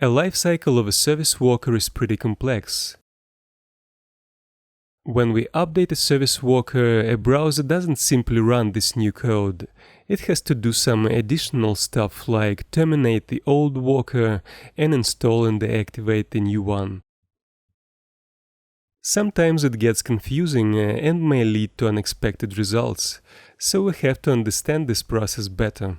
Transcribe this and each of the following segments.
A lifecycle of a service worker is pretty complex. When we update a service worker, a browser doesn't simply run this new code. It has to do some additional stuff like terminate the old worker and install and deactivate the new one. Sometimes it gets confusing and may lead to unexpected results, so we have to understand this process better.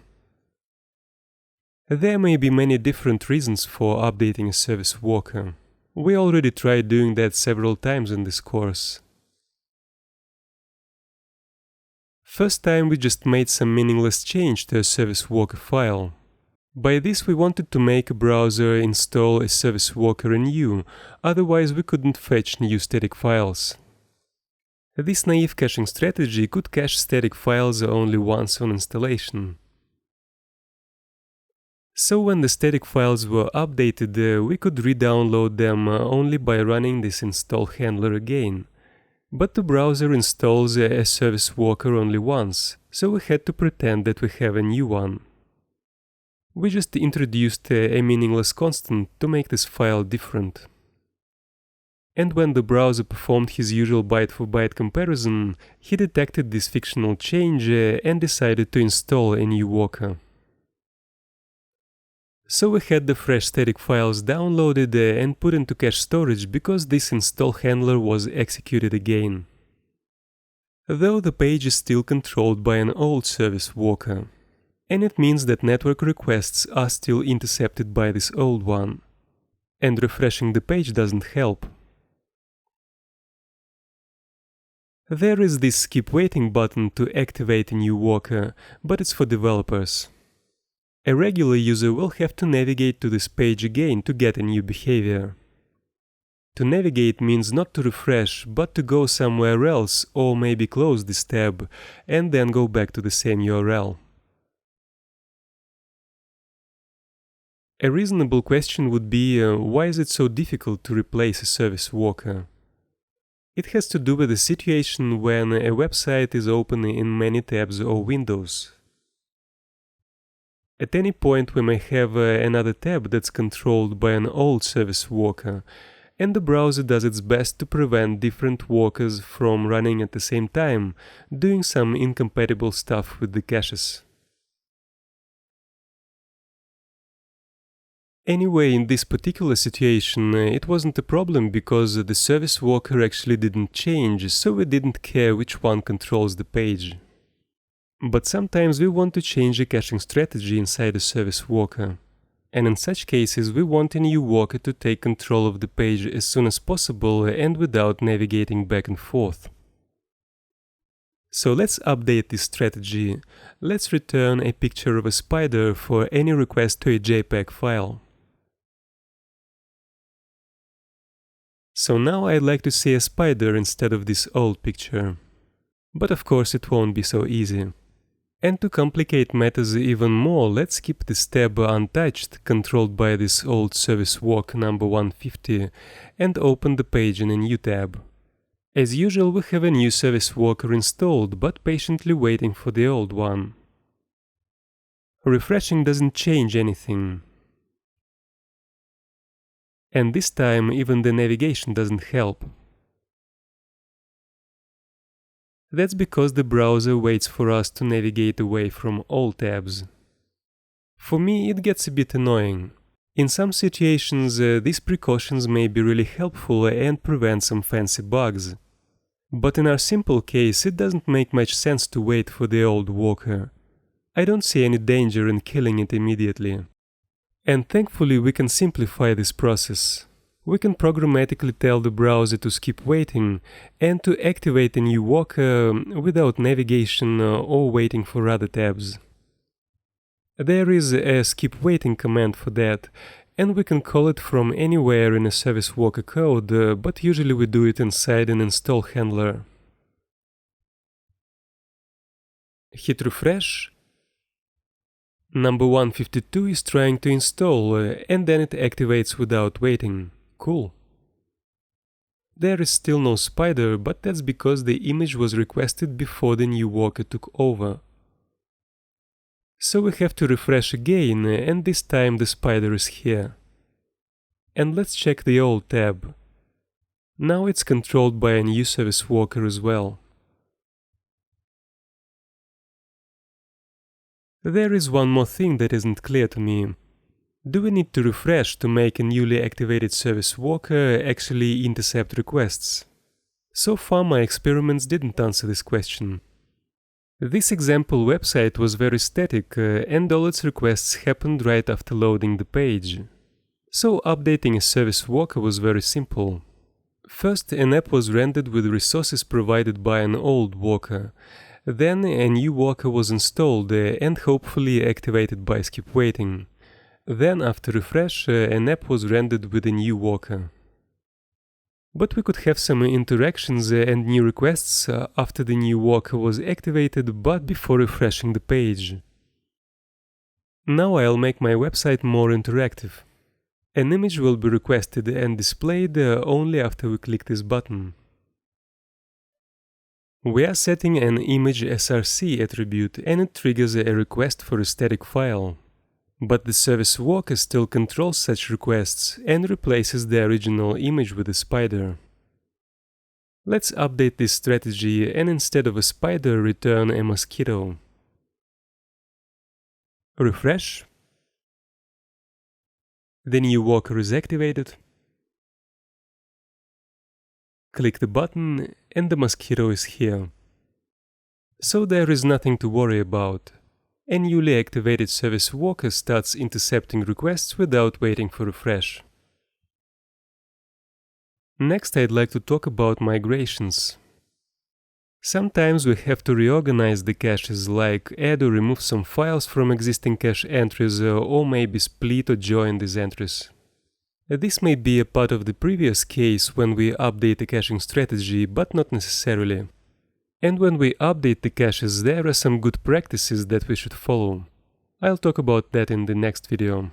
There may be many different reasons for updating a service worker. We already tried doing that several times in this course. First time we just made some meaningless change to a service worker file. By this we wanted to make a browser install a service worker anew, otherwise we couldn't fetch new static files. This naive caching strategy could cache static files only once on installation. So when the static files were updated, we could re-download them only by running this install handler again. But the browser installs a service worker only once, so we had to pretend that we have a new one. We just introduced a meaningless constant to make this file different. And when the browser performed his usual byte-for-byte comparison, he detected this fictional change and decided to install a new worker. So we had the fresh static files downloaded and put into cache storage because this install handler was executed again. Though the page is still controlled by an old service worker, and it means that network requests are still intercepted by this old one, and refreshing the page doesn't help. There is this skipWaiting button to activate a new worker, but it's for developers. A regular user will have to navigate to this page again to get a new behavior. To navigate means not to refresh, but to go somewhere else or maybe close this tab and then go back to the same URL. A reasonable question would be, why is it so difficult to replace a service worker? It has to do with the situation when a website is open in many tabs or windows. At any point we may have another tab that's controlled by an old service worker, and the browser does its best to prevent different workers from running at the same time, doing some incompatible stuff with the caches. Anyway, in this particular situation, it wasn't a problem because the service worker actually didn't change, so we didn't care which one controls the page. But sometimes we want to change a caching strategy inside a service worker. And in such cases, we want a new worker to take control of the page as soon as possible and without navigating back and forth. So let's update this strategy. Let's return a picture of a spider for any request to a JPEG file. So now I'd like to see a spider instead of this old picture. But of course it won't be so easy. And to complicate matters even more, let's keep this tab untouched, controlled by this old service worker number 150, and open the page in a new tab. As usual, we have a new service worker installed, but patiently waiting for the old one. Refreshing doesn't change anything. And this time, even the navigation doesn't help. That's because the browser waits for us to navigate away from all tabs. For me, it gets a bit annoying. In some situations, these precautions may be really helpful and prevent some fancy bugs. But in our simple case, it doesn't make much sense to wait for the old worker. I don't see any danger in killing it immediately. And thankfully, we can simplify this process. We can programmatically tell the browser to skip waiting and to activate a new worker without navigation or waiting for other tabs. There is a skip waiting command for that, and we can call it from anywhere in a service worker code, but usually we do it inside an install handler. Hit refresh. Number 152 is trying to install, and then it activates without waiting. Cool. There is still no spider, but that's because the image was requested before the new worker took over. So we have to refresh again, and this time the spider is here. And let's check the old tab. Now it's controlled by a new service worker as well. There is one more thing that isn't clear to me. Do we need to refresh to make a newly activated service worker actually intercept requests? So far my experiments didn't answer this question. This example website was very static and all its requests happened right after loading the page. So updating a service worker was very simple. First, an app was rendered with resources provided by an old worker. Then a new worker was installed and hopefully activated by skipWaiting. Then after refresh, an app was rendered with a new worker. But we could have some interactions and new requests after the new worker was activated but before refreshing the page. Now I'll make my website more interactive. An image will be requested and displayed only after we click this button. We are setting an image src attribute and it triggers a request for a static file. But the service worker still controls such requests and replaces the original image with a spider. Let's update this strategy and instead of a spider return a mosquito. Refresh. The new worker is activated. Click the button and the mosquito is here. So there is nothing to worry about. A newly activated service worker starts intercepting requests without waiting for refresh. Next, I'd like to talk about migrations. Sometimes we have to reorganize the caches, like add or remove some files from existing cache entries, or maybe split or join these entries. This may be a part of the previous case when we update a caching strategy, but not necessarily. And when we update the caches, there are some good practices that we should follow. I'll talk about that in the next video.